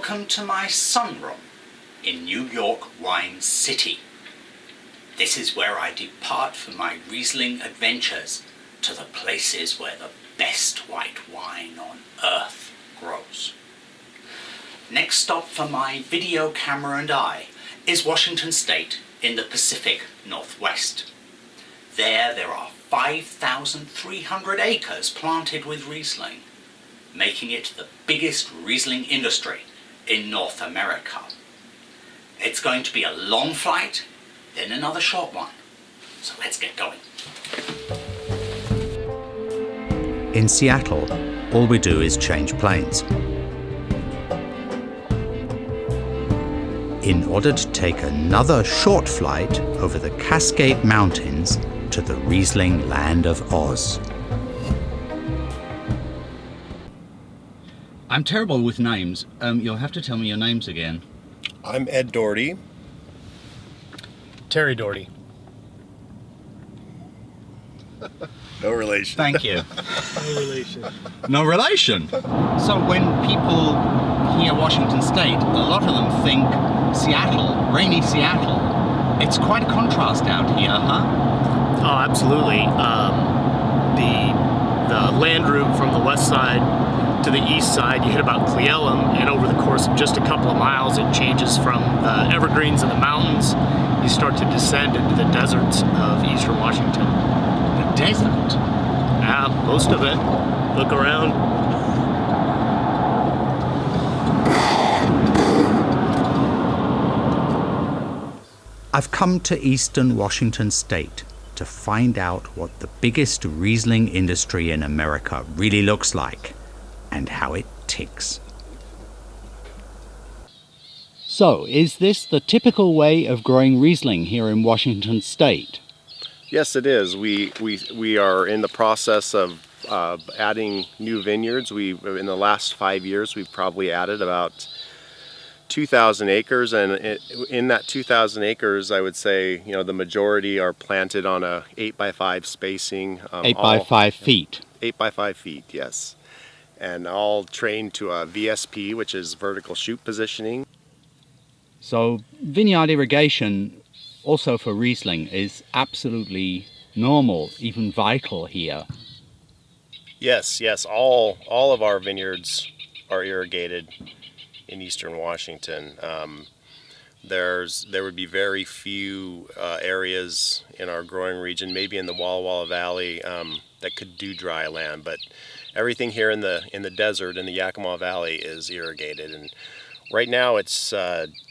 Welcome to my sunroom in New York Wine City. This is where I depart for my Riesling adventures to the places where the best white wine on earth grows. Next stop for my video camera and I is Washington State in the Pacific Northwest. There are 5,300 acres planted with Riesling, making it the biggest Riesling industry in North America. It's going to be a long flight, then another short one. So let's get going. In Seattle, all we do is change planes. In order to take another short flight over the Cascade Mountains to the Riesling land of Oz. I'm terrible with names. You'll have to tell me your names again. I'm Ed Doherty. Terry Doherty. No relation. Thank you. No relation. No relation. So when people hear Washington State, a lot of them think Seattle, rainy Seattle. It's quite a contrast out here, huh? Oh, absolutely. The land route from the west side to the east side, you hit about Cleellum, and over the course of just a couple of miles, it changes from the evergreens and the mountains. You start to descend into the deserts of eastern Washington. The desert? Yeah, most of it. Look around. I've come to eastern Washington State to find out what the biggest Riesling industry in America really looks like and how it ticks. So, is this the typical way of growing Riesling here in Washington State? Yes, it is. We are in the process of adding new vineyards. In the last 5 years, we've probably added about 2,000 acres, and in that 2,000 acres, I would say, the majority are planted on a 8x5 spacing. 8x5 feet. 8x5 feet, yes. And all trained to a VSP, which is vertical shoot positioning. So vineyard irrigation, also for Riesling, is absolutely normal, even vital here. Yes, all of our vineyards are irrigated in eastern Washington. There would be very few areas in our growing region, maybe in the Walla Walla Valley, that could do dry land, but everything here in the desert in the Yakima Valley is irrigated. And right now it's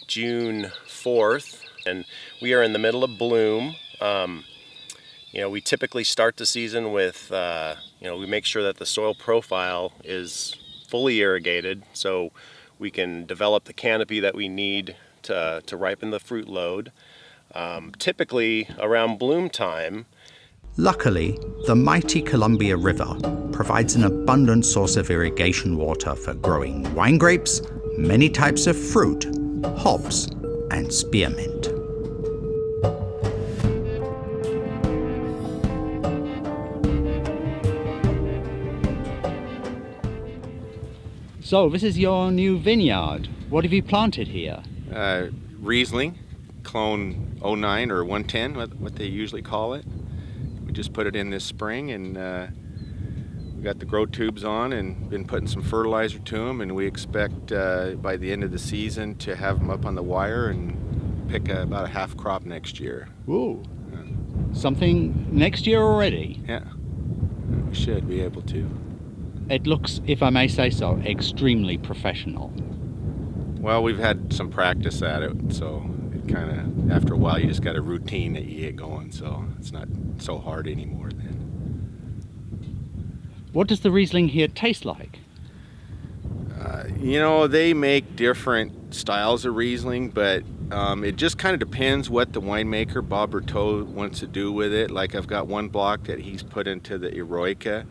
June 4th, and we are in the middle of bloom. We typically start the season with, we make sure that the soil profile is fully irrigated, so we can develop the canopy that we need to ripen the fruit load. Typically around bloom time. Luckily, the mighty Columbia River provides an abundant source of irrigation water for growing wine grapes, many types of fruit, hops, and spearmint. So this is your new vineyard. What have you planted here? Riesling, clone 09 or 110, what they usually call it. We just put it in this spring, and we got the grow tubes on and been putting some fertilizer to them, and we expect by the end of the season to have them up on the wire and pick about a half crop next year. Ooh, something next year already? Yeah, we should be able to. It looks, if I may say so, extremely professional. Well, we've had some practice at it, so it kind of, after a while, you just got a routine that you get going, so it's not so hard anymore then. What does the Riesling here taste like? They make different styles of Riesling, but it just kind of depends what the winemaker, Bob Berteau, wants to do with it. Like, I've got one block that he's put into the Eroica,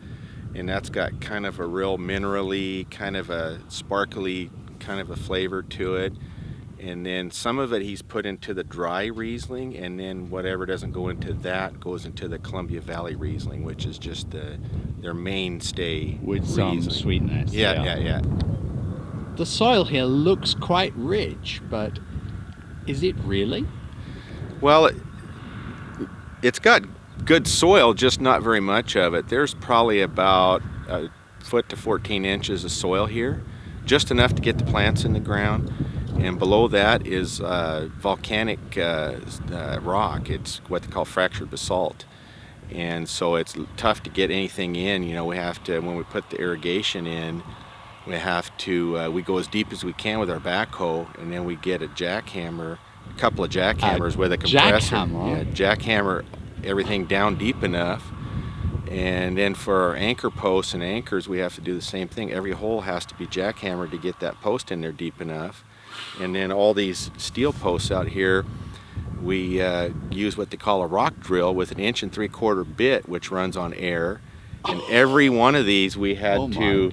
and that's got kind of a real minerally, kind of a sparkly kind of a flavor to it. And then some of it he's put into the dry Riesling, and then whatever doesn't go into that goes into the Columbia Valley Riesling, which is just their mainstay with some Riesling. Sweetness. Yeah. The soil here looks quite rich, but is it really? Well, it's got good soil, just not very much of it. There's probably about a foot to 14 inches of soil here, just enough to get the plants in the ground. And below that is volcanic rock. It's what they call fractured basalt. And so it's tough to get anything in. You know, we have to, when we put the irrigation in, we have to, we go as deep as we can with our backhoe, and then we get a jackhammer, a couple of jackhammers with a compressor. Jackhammer? Yeah, jackhammer everything down deep enough. And then for our anchor posts and anchors, we have to do the same thing. Every hole has to be jackhammered to get that post in there deep enough. And then all these steel posts out here, we use what they call a rock drill with an 1 3/4 bit, which runs on air. And every one of these we had to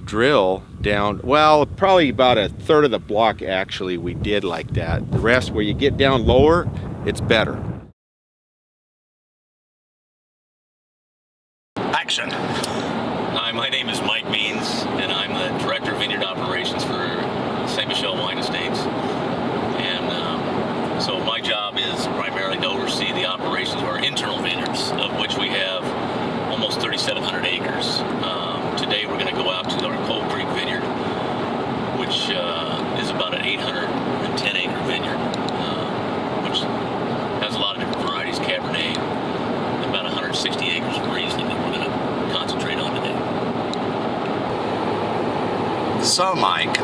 drill down, well, probably about a third of the block actually we did like that. The rest, where you get down lower, it's better. Action. Hi, my name is Mike Means, and I'm the Director of Vineyard Operations for St. Michel Wine Estates. And so my job is primarily to oversee the operations of our internal vineyards, of which we have almost 3,700 acres. Today we're going to go out to our Cold Creek Vineyard, which is about an 810 acre vineyard, which has a lot of different varieties, Cabernet, and about 160 acres of Riesling that we're going to concentrate on today. So, Mike,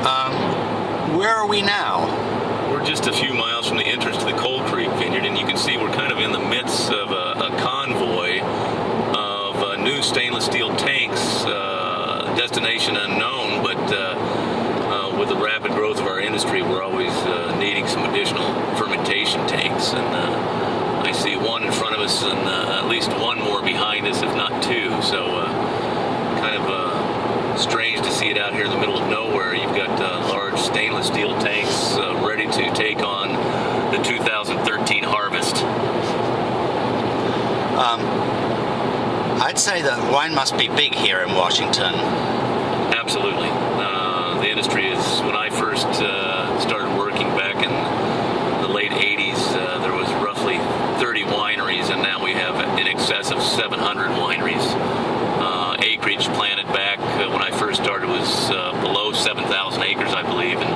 where are we now? We're just a few miles from the entrance to the Cold Creek Vineyard, and you can see we're kind of in the midst of a convoy of new stainless steel tanks, destination unknown, but with the rapid growth of our industry, we're always needing some additional fermentation tanks. And I see one in front of us and at least one more behind us, if not two. So kind of strange to see it out here in the middle of nowhere. You've got large stainless steel tanks ready to take on the 2013 harvest. I'd say that wine must be big here in Washington. Absolutely. The industry is, when I first started working back in the late 80s, there was roughly 30 wineries, and now we have in excess of 700 wineries. Acreage planted back when I first started was below 7,000 acres, I believe, and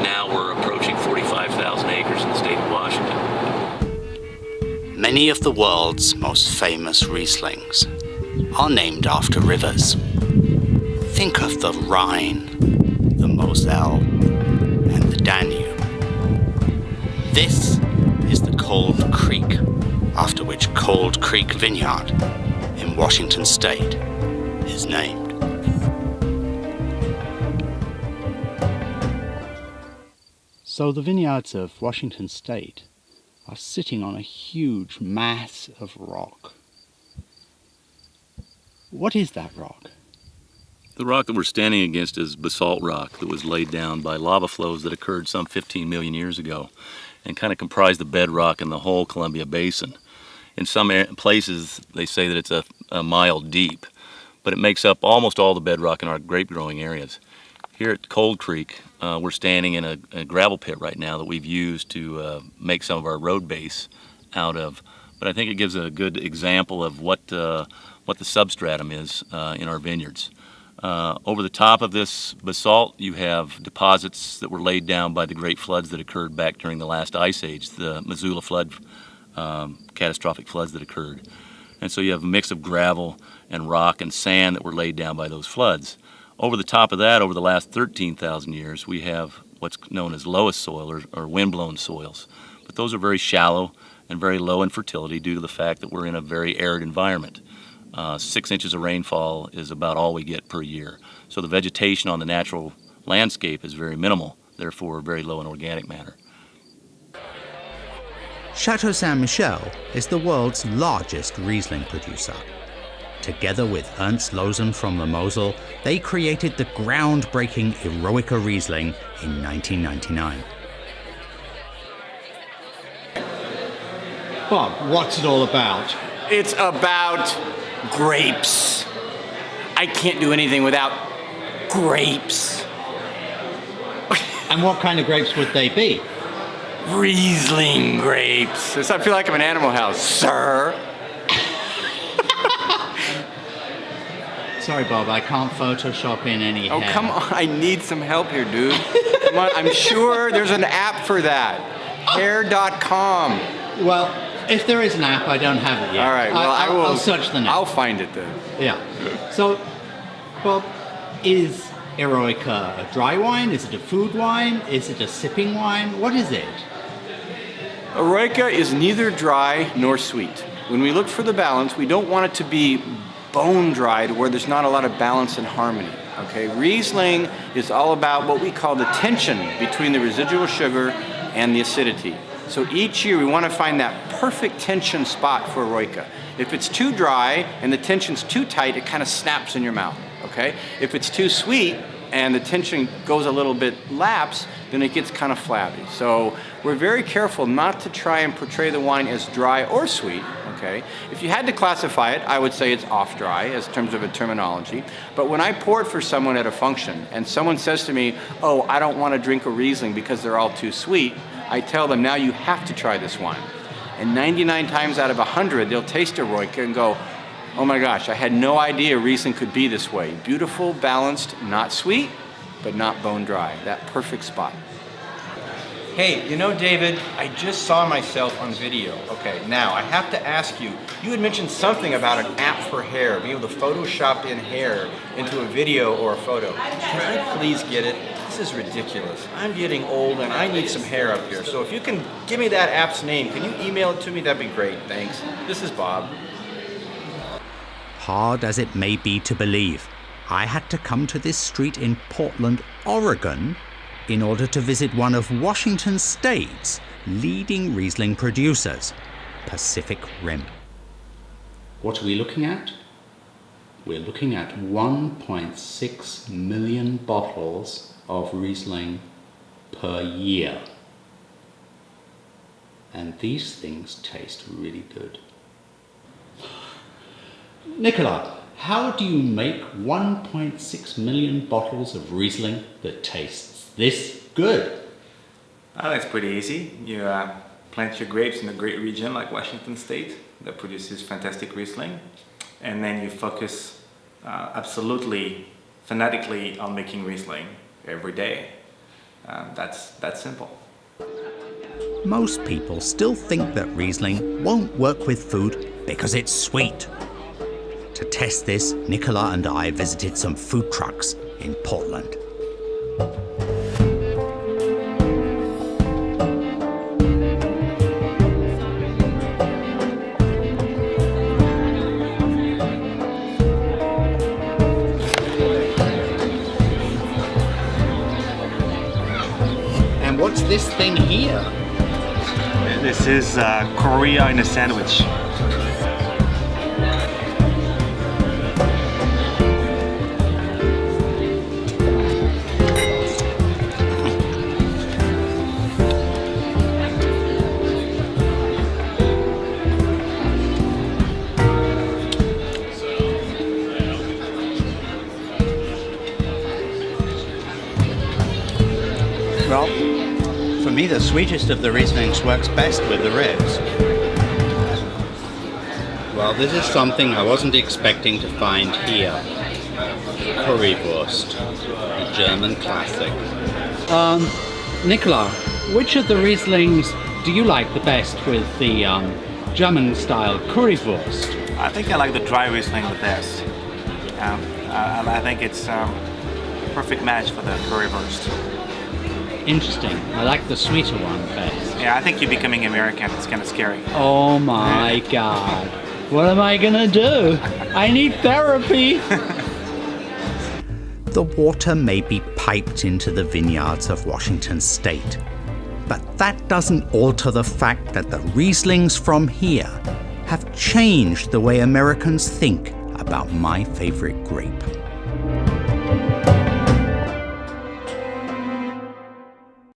now we're approaching 45,000 acres in the state of Washington. Many of the world's most famous Rieslings are named after rivers. Think of the Rhine, the Moselle, and the Danube. This is the Cold Creek, after which Cold Creek Vineyard in Washington State is named. So the vineyards of Washington State are sitting on a huge mass of rock. What is that rock? The rock that we're standing against is basalt rock that was laid down by lava flows that occurred some 15 million years ago and kind of comprise the bedrock in the whole Columbia Basin. In some places, they say that it's a mile deep, but it makes up almost all the bedrock in our grape growing areas. Here at Cold Creek, we're standing in a gravel pit right now that we've used to make some of our road base out of. But I think it gives a good example of what the substratum is in our vineyards. Over the top of this basalt, you have deposits that were laid down by the great floods that occurred back during the last ice age, the Missoula flood, catastrophic floods that occurred. And so you have a mix of gravel and rock and sand that were laid down by those floods. Over the top of that, over the last 13,000 years, we have what's known as lowest soil or wind-blown soils. But those are very shallow and very low in fertility due to the fact that we're in a very arid environment. 6 inches of rainfall is about all we get per year. So the vegetation on the natural landscape is very minimal, therefore very low in organic matter. Chateau Saint Michel is the world's largest Riesling producer. Together with Ernst Losen from the Mosel, they created the groundbreaking Eroica Riesling in 1999. Bob, what's it all about? It's about grapes. I can't do anything without grapes. And what kind of grapes would they be? Riesling grapes. I feel like I'm in Animal House, sir. Sorry, Bob, I can't Photoshop in any Oh, hair. come on. I need some help here, dude. Come on. I'm sure there's an app for that. Hair.com. Well, if there is an app, I don't have it yet. All right. Well, I'll search the net. I'll find it then. Yeah. So, Bob, is Eroica a dry wine? Is it a food wine? Is it a sipping wine? What is it? Eroica is neither dry nor sweet. When we look for the balance, we don't want it to be bone dry to where there's not a lot of balance and harmony. Okay, Riesling is all about what we call the tension between the residual sugar and the acidity. So each year we want to find that perfect tension spot for Eroica. If it's too dry and the tension's too tight, it kind of snaps in your mouth. Okay, if it's too sweet and the tension goes a little bit lapse, then it gets kind of flabby. So we're very careful not to try and portray the wine as dry or sweet. Okay, if you had to classify it, I would say it's off dry as terms of a terminology. But when I pour it for someone at a function and someone says to me, oh, I don't want to drink a Riesling because they're all too sweet, I tell them, now you have to try this wine. And 99 times out of 100, they'll taste Eroica and go, oh my gosh, I had no idea Riesling could be this way. Beautiful, balanced, not sweet, but not bone dry. That perfect spot. Hey, you know, David, I just saw myself on video. Okay, now I have to ask you, you had mentioned something about an app for hair, being able to Photoshop in hair into a video or a photo. Can I please get it? This is ridiculous. I'm getting old and I need some hair up here. So if you can give me that app's name, can you email it to me? That'd be great, thanks. This is Bob. Hard as it may be to believe, I had to come to this street in Portland, Oregon, in order to visit one of Washington State's leading Riesling producers, Pacific Rim. What are we looking at? We're looking at 1.6 million bottles of Riesling per year. And these things taste really good. Nicola, how do you make 1.6 million bottles of Riesling that tastes this good? Well, it's pretty easy. You plant your grapes in a great region like Washington State that produces fantastic Riesling, and then you focus absolutely fanatically on making Riesling every day. That's simple. Most people still think that Riesling won't work with food because it's sweet. To test this, Nicola and I visited some food trucks in Portland. And what's this thing here? This is Korea in a sandwich. Well, for me, the sweetest of the Rieslings works best with the ribs. Well, this is something I wasn't expecting to find here. Currywurst, a German classic. Nicola, which of the Rieslings do you like the best with the German-style Currywurst? I think I like the dry Riesling the best. I think it's a perfect match for the currywurst. Interesting. I like the sweeter one best. Yeah, I think you're becoming American. It's kind of scary. Oh my God. What am I gonna do? I need therapy. The water may be piped into the vineyards of Washington State, but that doesn't alter the fact that the Rieslings from here have changed the way Americans think about my favorite grape.